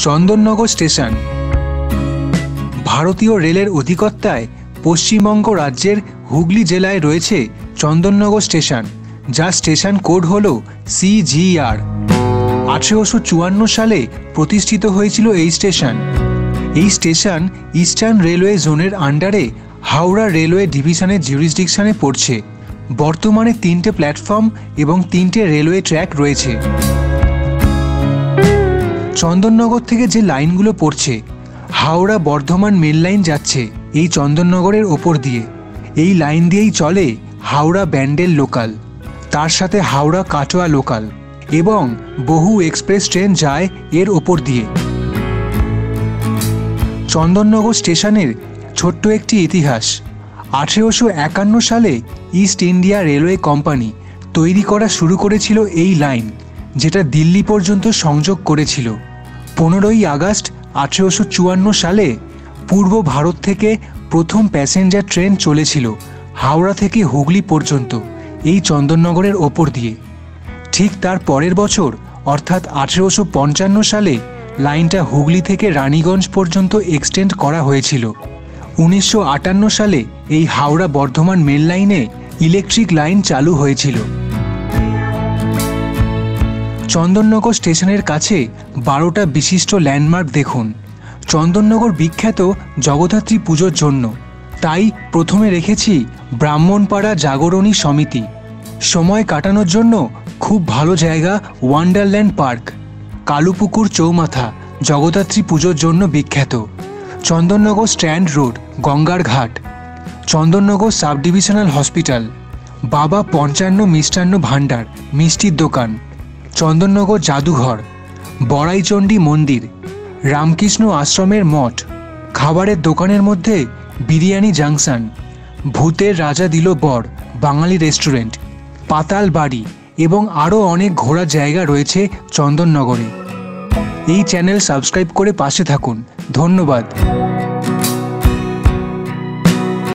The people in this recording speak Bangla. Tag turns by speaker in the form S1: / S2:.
S1: চন্দননগর স্টেশন ভারতীয় রেলের অধিকত্তায় পশ্চিমবঙ্গ রাজ্যের হুগলি জেলায় রয়েছে চন্দননগর স্টেশন, যার স্টেশন কোড হল CGR। 1854 সালে প্রতিষ্ঠিত হয়েছিল এই স্টেশন। এই স্টেশন ইস্টার্ন রেলওয়ে জোনের আন্ডারে হাওড়া রেলওয়ে ডিভিশনের জুরিসডিকশনে পড়ছে। বর্তমানে 3টে প্ল্যাটফর্ম এবং 3টে রেলওয়ে ট্র্যাক রয়েছে। চন্দননগর থেকে যে লাইনগুলো পড়ছে, হাওড়া বর্ধমান মেল লাইন যাচ্ছে এই চন্দননগরের ওপর দিয়ে। এই লাইন দিয়েই চলে হাওড়া ব্যান্ডেল লোকাল, তার সাথে হাওড়া কাটোয়া লোকাল এবং বহু এক্সপ্রেস ট্রেন যায় এর ওপর দিয়ে। চন্দননগর স্টেশনের ছোট্ট একটি ইতিহাস। 1851 সালে ইস্ট ইন্ডিয়া রেলওয়ে কোম্পানি তৈরি করা শুরু করেছিল এই লাইন, যেটা দিল্লি পর্যন্ত সংযোগ করেছিল। 15ই আগস্ট 1854 সালে পূর্ব ভারত থেকে প্রথম প্যাসেঞ্জার ট্রেন চলেছিল হাওড়া থেকে হুগলি পর্যন্ত এই চন্দননগরের ওপর দিয়ে। ঠিক তার পরের বছর অর্থাৎ 1855 সালে লাইনটা হুগলি থেকে রানীগঞ্জ পর্যন্ত এক্সটেন্ড করা হয়েছিল। 1958 সালে এই হাওড়া বর্ধমান মেল লাইনে ইলেকট্রিক লাইন চালু হয়েছিল। চন্দননগর স্টেশনের কাছে 12টা বিশিষ্ট ল্যান্ডমার্ক দেখুন। চন্দননগর বিখ্যাত জগদ্ধাত্রী পুজোর জন্য, তাই প্রথমে রেখেছি ব্রাহ্মণপাড়া জাগরণী সমিতি। সময় কাটানোর জন্য খুব ভালো জায়গা ওয়ান্ডারল্যান্ড পার্ক। কালুপুকুর চৌমাথা জগদ্ধাত্রী পুজোর জন্য বিখ্যাত। চন্দননগর স্ট্যান্ড রোড গঙ্গার ঘাট, চন্দননগর সাব ডিভিশনাল হসপিটাল, বাবা 55 মিষ্টান্ন ভাণ্ডার মিষ্টির দোকান, চন্দননগর জাদুঘর, বড়াইচণ্ডী মন্দির, রামকৃষ্ণ আশ্রমের মঠ, খাবারের দোকানের মধ্যে বিরিয়ানি জাংশন, ভূতের রাজা দিল বর বাঙালি রেস্টুরেন্ট, পাতাল বাড়ি এবং আরও অনেক ঘোরার জায়গা রয়েছে চন্দননগরে। এই চ্যানেল সাবস্ক্রাইব করে পাশে থাকুন। ধন্যবাদ।